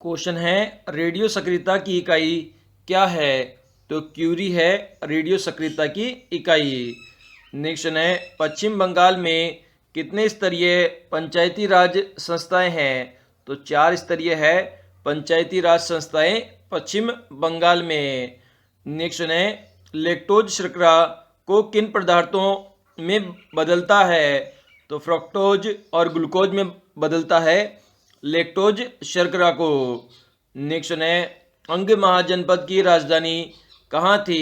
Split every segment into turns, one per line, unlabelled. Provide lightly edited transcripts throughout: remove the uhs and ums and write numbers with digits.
Question है radio सक्रियता की इकाई क्या है। तो क्यूरी है रेडियो सक्रियता की इकाई। नेक्स्ट है पश्चिम बंगाल में कितने स्तरीय पंचायती राज संस्थाएं हैं। तो 4 स्तरीय है पंचायती राज संस्थाएं पश्चिम बंगाल में। नेक्स्ट है लैक्टोज शर्करा को किन पदार्थों में बदलता है। तो फ्रक्टोज और ग्लूकोज में बदलता है लैक्टोज शर्करा को। नेक्स्ट है अंग महाजनपद की राजधानी कहाँ थी।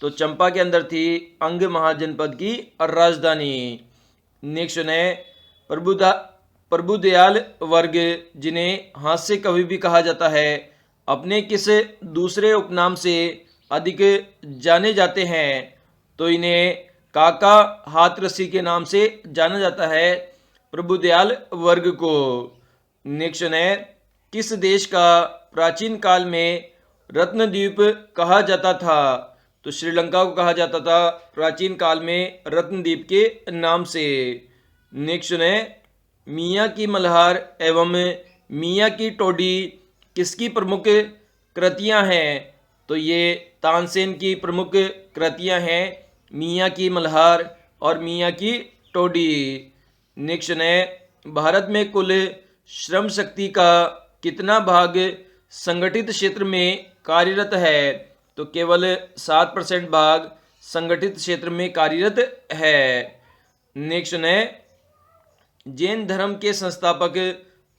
तो चंपा के अंदर थी अंग महाजनपद की राजधानी। नेक्स्ट है प्रभुदयाल वर्ग जिन्हें हास्य कवि भी कहा जाता है अपने किस दूसरे उपनाम से अधिक जाने जाते हैं। तो इन्हें काका हाथरसी के नाम से जाना जाता है प्रभुदयाल वर्ग को। नेक्स्ट है किस देश का प्राचीन काल में रत्नद्वीप कहा जाता था। तो श्रीलंका को कहा जाता था प्राचीन काल में रत्नद्वीप के नाम से। नेक्स्ट है मियाँ की मल्हार एवं मियाँ की टोडी किसकी प्रमुख कृतियाँ हैं। तो ये तानसेन की प्रमुख कृतियाँ हैं मियाँ की मल्हार और मियाँ की टोडी। नेक्स्ट है भारत में कुल श्रम शक्ति का कितना भाग संगठित क्षेत्र में कार्यरत है। तो केवल 7% भाग संगठित क्षेत्र में कार्यरत है। नेक्स्ट है जैन धर्म के संस्थापक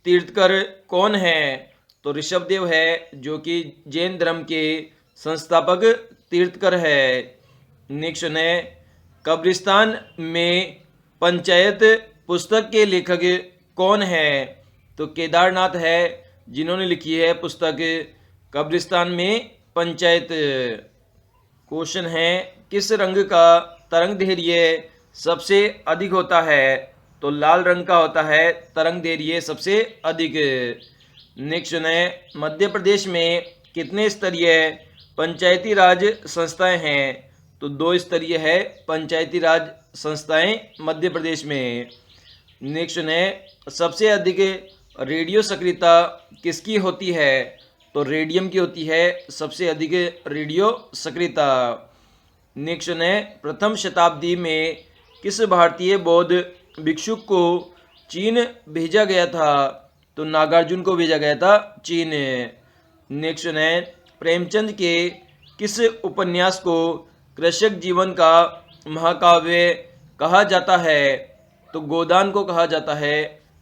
तीर्थकर कौन है। तो ऋषभदेव है जो कि जैन धर्म के संस्थापक तीर्थकर है। नेक्स्ट है कब्रिस्तान में पंचायत पुस्तक के लेखक कौन है। तो केदारनाथ है जिन्होंने लिखी है पुस्तक कब्रिस्तान में पंचायत। क्वेश्चन है किस रंग का तरंग दैर्घ्य सबसे अधिक होता है। तो लाल रंग का होता है तरंग दैर्घ्य सबसे अधिक। नेक्स्ट है मध्य प्रदेश में कितने स्तरीय पंचायती राज संस्थाएं हैं। तो 2 स्तरीय है पंचायती राज संस्थाएं मध्य प्रदेश में। नेक्स्ट है सबसे अधिक रेडियो सक्रियता किसकी होती है। तो रेडियम की होती है सबसे अधिक रेडियो सक्रियता। नेक्स्ट है प्रथम शताब्दी में किस भारतीय बौद्ध भिक्षुक को चीन भेजा गया था। तो नागार्जुन को भेजा गया था चीन। नेक्स्ट है प्रेमचंद के किस उपन्यास को कृषक जीवन का महाकाव्य कहा जाता है। तो गोदान को कहा जाता है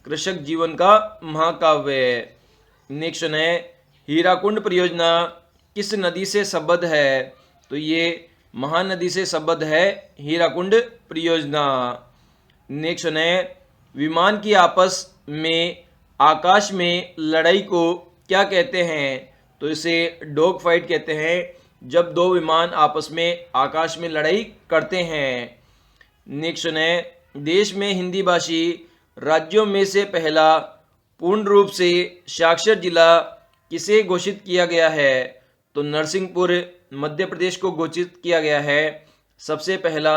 कृषक जीवन का महाकाव्य। नेक्स्ट है हीराकुंड परियोजना किस नदी से संबद्ध है। तो ये महानदी से संबद्ध है हीराकुंड परियोजना। नेक्स्ट है विमान की आपस में आकाश में लड़ाई को क्या कहते हैं। तो इसे डॉग फाइट कहते हैं जब 2 विमान आपस में आकाश में लड़ाई करते हैं। नेक्स्ट है देश में हिंदी भाषी राज्यों में से पहला पूर्ण रूप से साक्षर जिला किसे घोषित किया गया है। तो नरसिंहपुर मध्य प्रदेश को घोषित किया गया है सबसे पहला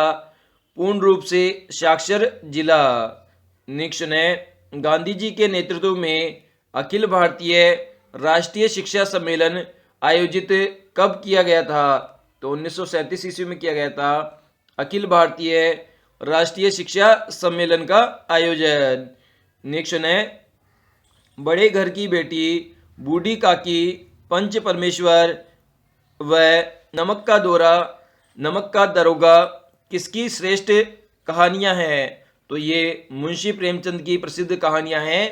पूर्ण रूप से साक्षर जिला। नेक्स्ट है गांधी जी के नेतृत्व में अखिल भारतीय राष्ट्रीय शिक्षा सम्मेलन आयोजित कब किया गया था। तो 1937 ईस्वी में किया गया था अखिल भारतीय राष्ट्रीय शिक्षा सम्मेलन का आयोजन। नेक्स्ट है बड़े घर की बेटी बूढ़ी काकी पंच परमेश्वर व नमक का दौरा नमक का दरोगा किसकी श्रेष्ठ कहानियां हैं। तो ये मुंशी प्रेमचंद की प्रसिद्ध कहानियां हैं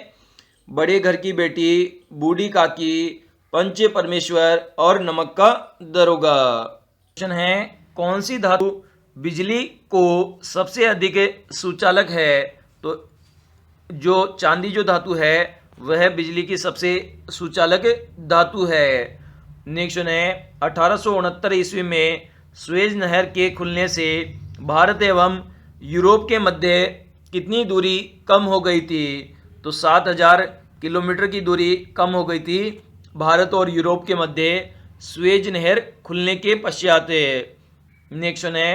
बड़े घर की बेटी बूढ़ी काकी पंच परमेश्वर और नमक का दरोगा। क्वेश्चन है कौन सी धातु बिजली को सबसे अधिक सुचालक है। तो जो चांदी जो धातु है वह बिजली की सबसे सुचालक धातु है। नेक्स्ट है 1869 ईस्वी में स्वेज नहर के खुलने से भारत एवं यूरोप के मध्य कितनी दूरी कम हो गई थी। तो 7000 किलोमीटर की दूरी कम हो गई थी भारत और यूरोप के मध्य स्वेज नहर खुलने के पश्चात। नेक्स्ट है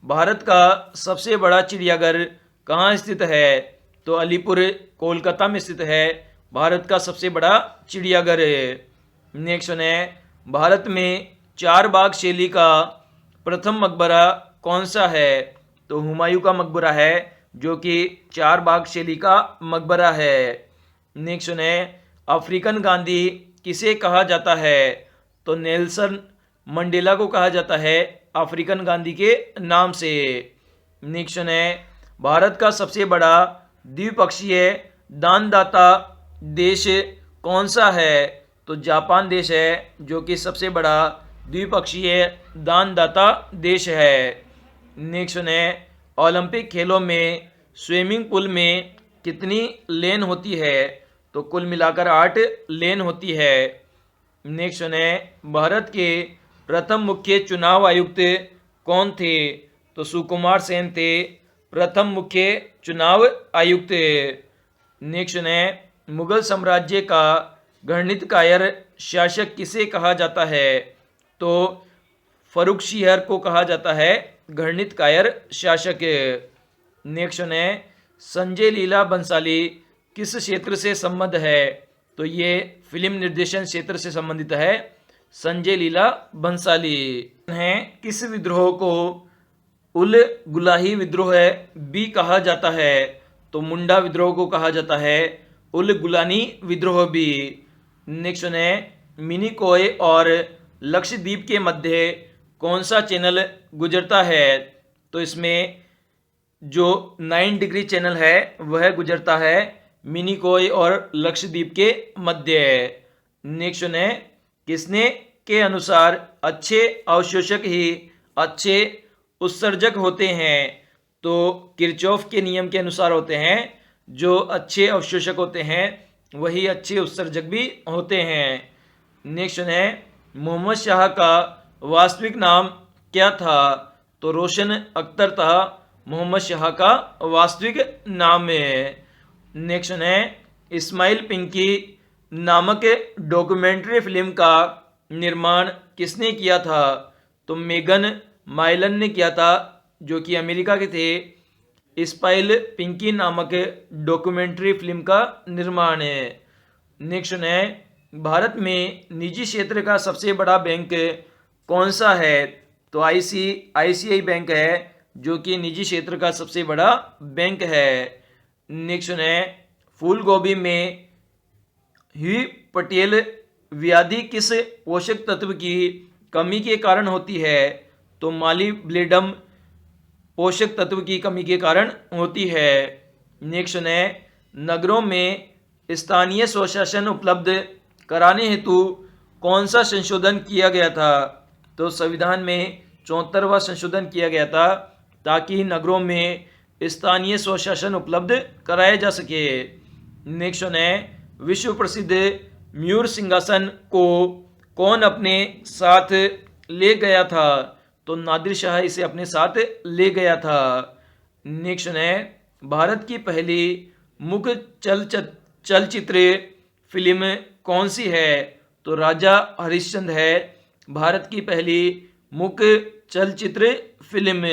भारत का सबसे बड़ा चिड़ियाघर कहाँ स्थित है। तो अलीपुर कोलकाता में स्थित है भारत का सबसे बड़ा चिड़ियाघर है। नेक्स्ट वन है, भारत में चार बाग शैली का प्रथम मकबरा कौन सा है? तो हुमायूं का मकबरा है, जो कि चार बाग शैली का मकबरा है। नेक्स्ट वन है, अफ्रीकन गांधी किसे कहा जाता है? तो नेल्सन मंडेला को कहा जाता है अफ्रीकन गांधी के नाम से। नेक्स्ट वन है, भारत का सबसे बड़ा द्विपक्षीय दानदाता देश कौन सा है? तो जापान देश है, जो कि सबसे बड़ा द्विपक्षीय दानदाता देश है। नेक्स्ट वन है, ओलंपिक खेलों में स्विमिंग पूल में कितनी लेन होती है? तो कुल मिलाकर 8 लेन होती है। नेक्स्ट वन है, भारत के प्रथम मुख्य चुनाव आयुक्त कौन थे? तो सुकुमार सेन थे प्रथम मुख्य चुनाव आयुक्त। नेक्स्ट वन है, मुगल साम्राज्य का गणितकायर शासक किसे कहा जाता है? तो फर्रुखशिहर को कहा जाता है गणितकायर शासक। नेक्स्ट वन है, संजय लीला बंसाली किस क्षेत्र से संबद्ध है? तो ये फिल्म निर्देशन क्षेत्र से संबंधित है संजय लीला बंसाली। है, किस विद्रोह को उल गुलाही विद्रोह भी कहा जाता है? तो मुंडा विद्रोह को कहा जाता है उल गुलानी विद्रोह भी। नेक्स्ट वन है, मिनिकोय और लक्षद्वीप के मध्य कौन सा चैनल गुजरता है? तो इसमें जो 9 डिग्री चैनल है वह गुजरता है मिनिकोय और लक्षद्वीप के मध्य। नेक्स्ट वन है, किसने के अनुसार अच्छे अवशोषक ही अच्छे उत्सर्जक होते हैं? तो किरचॉफ के नियम के अनुसार होते हैं। जो अच्छे अवशोषक होते हैं वही अच्छे उत्सर्जक भी होते हैं। नेक्स्ट वन है, मोहम्मद शाह का वास्तविक नाम क्या था? तो रोशन अख्तर था मोहम्मद शाह का वास्तविक नाम है। नेक्स्ट वन है, इस्माइल पिंकी नामक डॉक्यूमेंट्री फिल्म का निर्माण किसने किया था? तो मेगन माइलन ने किया था, जो कि अमेरिका के थे। इस्माइल पिंकी नामक डॉक्यूमेंट्री फिल्म का निर्माण है। नेक्स्ट है, भारत में निजी क्षेत्र का सबसे बड़ा बैंक कौन सा है? तो आईसीआईसीआई बैंक है, जो कि निजी क्षेत्र का सबसे बड़ा बैंक है। नेक्स्ट है, फूल गोभी में हुई पटेल व्याधि किस पोषक तत्व की कमी के कारण होती है? तो मालिब्लेडम पोषक तत्व की कमी के कारण होती है। नेक्स्ट है, नगरों में स्थानीय स्वशासन उपलब्ध कराने हेतु कौन सा संशोधन किया गया था? तो संविधान में 74वां संशोधन किया गया था, ताकि नगरों में स्थानीय स्वशासन उपलब्ध कराया जा सके। नेक्स्ट है, विश्व प्रसिद्ध मयूर सिंहासन को कौन अपने साथ ले गया था? तो नादिर शाह इसे अपने साथ ले गया था। नेक्स्ट है, भारत की पहली मुख्य चलचित्र फिल्म कौन सी है? तो राजा हरिश्चंद्र है भारत की पहली मुख्य चलचित्र फिल्म।